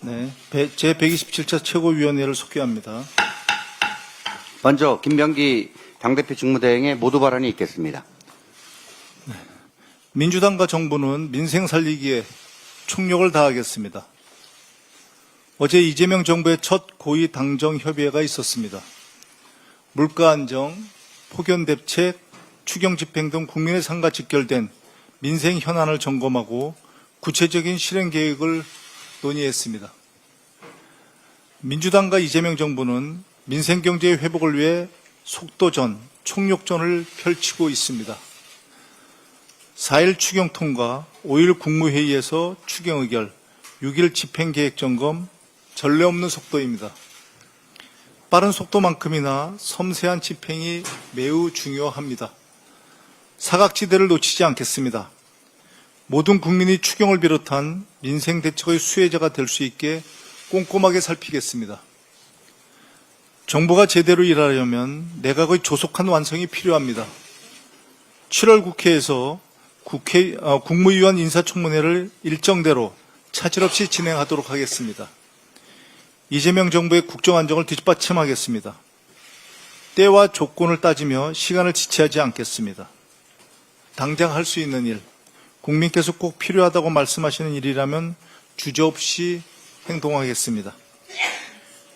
네, 제127차 최고위원회를 속개합니다. 먼저 김병기 당대표 직무대행의 모두 발언이 있겠습니다. 민주당과 정부는 민생 살리기에 총력을 다하겠습니다. 어제 이재명 정부의 첫 고위 당정 협의회가 있었습니다. 물가 안정, 폭염 대책, 추경 집행 등 국민의 삶과 직결된 민생 현안을 점검하고 구체적인 실행 계획을 논의했습니다. 민주당과 이재명 정부는 민생 경제의 회복을 위해 속도전, 총력전을 펼치고 있습니다. 4일 추경 통과, 5일 국무회의에서 추경 의결, 6일 집행계획 점검, 전례 없는 속도입니다. 빠른 속도만큼이나 섬세한 집행이 매우 중요합니다. 사각지대를 놓치지 않겠습니다. 모든 국민이 추경을 비롯한 민생 대책의 수혜자가 될 수 있게 꼼꼼하게 살피겠습니다. 정부가 제대로 일하려면 내각의 조속한 완성이 필요합니다. 7월 국회에서 국무위원 인사청문회를 일정대로 차질 없이 진행하도록 하겠습니다. 이재명 정부의 국정안정을 뒷받침하겠습니다. 때와 조건을 따지며 시간을 지체하지 않겠습니다. 당장 할 수 있는 일, 국민께서 꼭 필요하다고 말씀하시는 일이라면 주저없이 행동하겠습니다.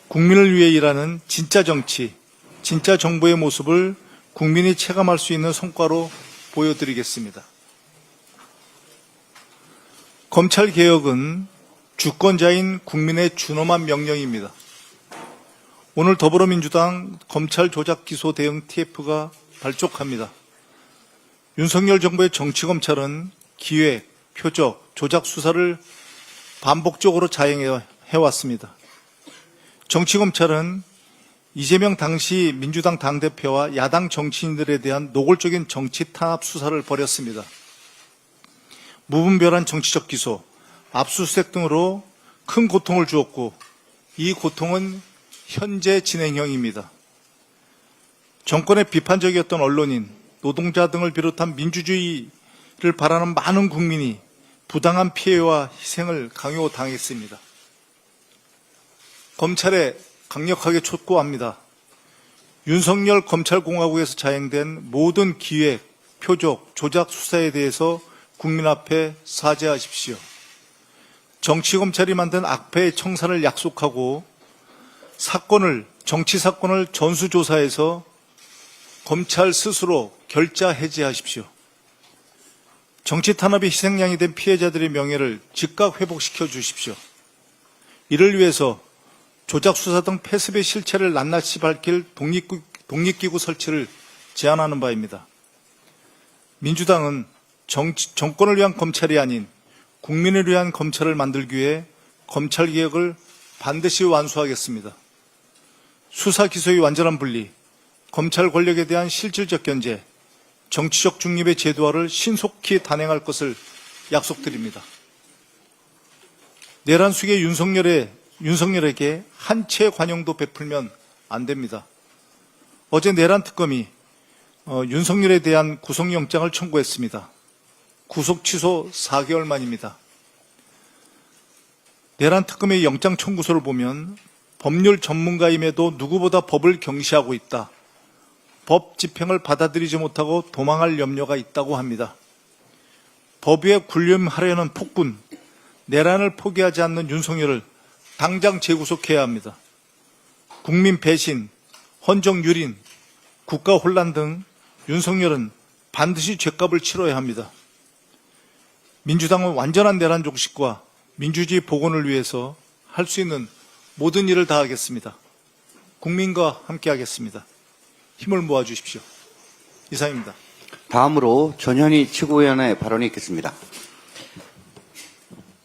국민을 위해 일하는 진짜 정치, 진짜 정부의 모습을 국민이 체감할 수 있는 성과로 보여드리겠습니다. 검찰개혁은 주권자인 국민의 준엄한 명령입니다. 오늘 더불어민주당 검찰 조작 기소 대응 TF가 발족합니다. 윤석열 정부의 정치검찰은 기획, 표적, 조작 수사를 반복적으로 자행해왔습니다. 정치검찰은 이재명 당시 민주당 당대표와 야당 정치인들에 대한 노골적인 정치 탄압 수사를 벌였습니다. 무분별한 정치적 기소, 압수수색 등으로 큰 고통을 주었고 이 고통은 현재 진행형입니다. 정권의 비판적이었던 언론인, 노동자 등을 비롯한 민주주의를 바라는 많은 국민이 부당한 피해와 희생을 강요당했습니다. 검찰에 강력하게 촉구합니다. 윤석열 검찰공화국에서 자행된 모든 기획, 표적, 조작 수사에 대해서 국민 앞에 사죄하십시오. 정치검찰이 만든 악패의 청산을 약속하고 정치 사건을 전수조사해서 검찰 스스로 결자 해제하십시오. 정치 탄압의 희생양이 된 피해자들의 명예를 즉각 회복시켜 주십시오. 이를 위해서 조작 수사 등 패습의 실체를 낱낱이 밝힐 독립기구 설치를 제안하는 바입니다. 민주당은 정권을 위한 검찰이 아닌 국민을 위한 검찰을 만들기 위해 검찰개혁을 반드시 완수하겠습니다. 수사 기소의 완전한 분리, 검찰 권력에 대한 실질적 견제, 정치적 중립의 제도화를 신속히 단행할 것을 약속드립니다. 내란 숙의 윤석열에게 한 채 관용도 베풀면 안 됩니다. 어제 내란 특검이 윤석열에 대한 구속영장을 청구했습니다. 구속 취소 4개월 만입니다. 내란 특검의 영장 청구서를 보면 법률 전문가임에도 누구보다 법을 경시하고 있다. 법 집행을 받아들이지 못하고 도망할 염려가 있다고 합니다. 법 위에 군림하려는 폭군, 내란을 포기하지 않는 윤석열을 당장 재구속해야 합니다. 국민 배신, 헌정 유린, 국가 혼란 등 윤석열은 반드시 죗값을 치러야 합니다. 민주당은 완전한 내란 종식과 민주주의 복원을 위해서 할 수 있는 모든 일을 다하겠습니다. 국민과 함께하겠습니다. 힘을 모아주십시오. 이상입니다. 다음으로 전현희 최고위원의 발언이 있겠습니다.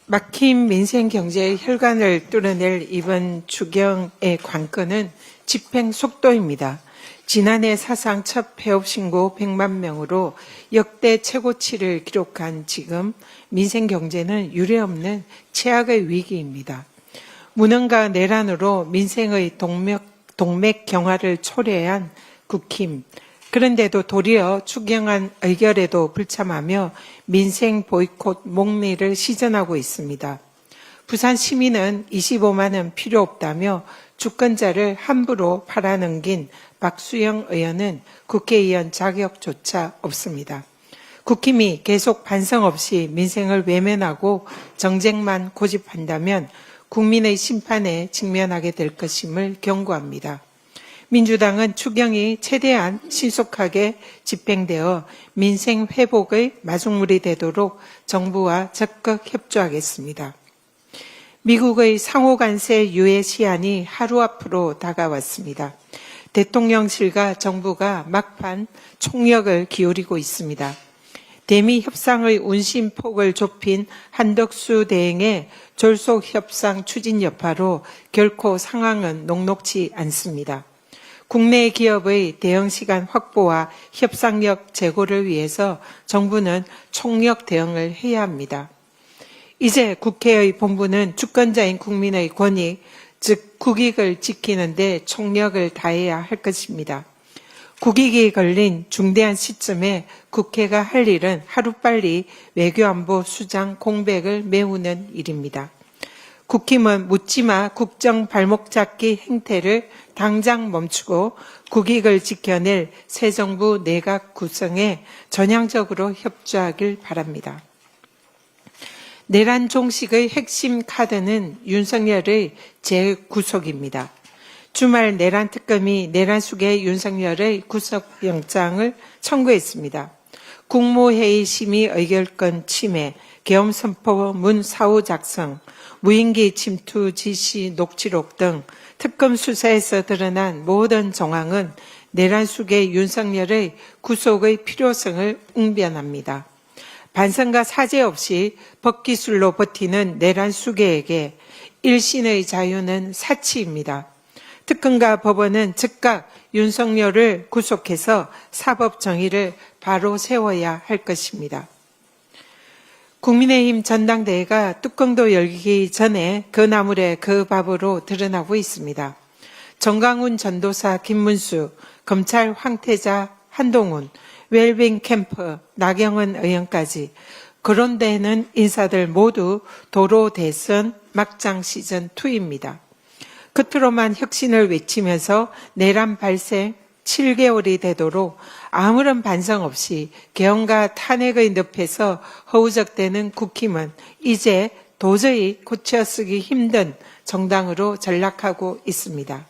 막힌 민생 경제의 혈관을 뚫어낼 이번 추경의 관건은 집행 속도입니다. 지난해 사상 첫 폐업 신고 100만 명으로 역대 최고치를 기록한 지금 민생 경제는 유례없는 최악의 위기입니다. 무능과 내란으로 민생의 동맥 경화를 초래한 국힘, 그런데도 도리어 추경안 의결에도 불참하며 민생 보이콧 목리를 시전하고 있습니다. 부산 시민은 25만 원 필요 없다며 주권자를 함부로 팔아넘긴 박수영 의원은 국회의원 자격조차 없습니다. 국힘이 계속 반성 없이 민생을 외면하고 정쟁만 고집한다면 국민의 심판에 직면하게 될 것임을 경고합니다. 민주당은 추경이 최대한 신속하게 집행되어 민생 회복의 마중물이 되도록 정부와 적극 협조하겠습니다. 미국의 상호간세 유예 시한이 하루 앞으로 다가왔습니다. 대통령실과 정부가 막판 총력을 기울이고 있습니다. 대미 협상의 운신폭을 좁힌 한덕수 대행의 졸속 협상 추진 여파로 결코 상황은 녹록지 않습니다. 국내 기업의 대응 시간 확보와 협상력 제고를 위해서 정부는 총력 대응을 해야 합니다. 이제 국회의 본부는 주권자인 국민의 권익, 즉 국익을 지키는 데 총력을 다해야 할 것입니다. 국익이 걸린 중대한 시점에 국회가 할 일은 하루빨리 외교안보 수장 공백을 메우는 일입니다. 국힘은 묻지마 국정 발목 잡기 행태를 당장 멈추고 국익을 지켜낼 새 정부 내각 구성에 전향적으로 협조하길 바랍니다. 내란 종식의 핵심 카드는 윤석열의 재구속입니다. 주말 내란 특검이 내란 수계 윤석열의 구속영장을 청구했습니다. 국무회의 심의 의결권 침해, 계엄선포문 사후 작성, 무인기 침투 지시 녹취록 등 특검 수사에서 드러난 모든 정황은 내란 수계 윤석열의 구속의 필요성을 웅변합니다. 반성과 사죄 없이 법기술로 버티는 내란 수계에게 일신의 자유는 사치입니다. 특검과 법원은 즉각 윤석열을 구속해서 사법 정의를 바로 세워야 할 것입니다. 국민의힘 전당대회가 뚜껑도 열기 전에 그 나물에 그 밥으로 드러나고 있습니다. 정강훈 전도사 김문수, 검찰 황태자 한동훈, 웰빙 캠프 나경원 의원까지 거론되는 인사들 모두 도로 대선 막장 시즌2입니다. 겉으로만 혁신을 외치면서 내란 발생 7개월이 되도록 아무런 반성 없이 개헌과 탄핵의 늪에서 허우적대는 국힘은 이제 도저히 고쳐쓰기 힘든 정당으로 전락하고 있습니다.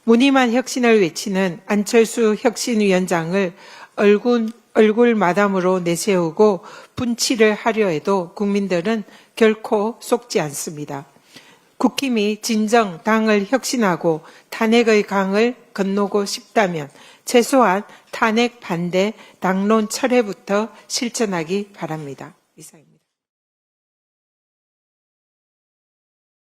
무늬만 혁신을 외치는 안철수 혁신위원장을 얼굴 마담으로 내세우고 분치를 하려 해도 국민들은 결코 속지 않습니다. 국힘이 진정 당을 혁신하고 탄핵의 강을 건너고 싶다면 최소한 탄핵 반대 당론 철회부터 실천하기 바랍니다. 이상입니다.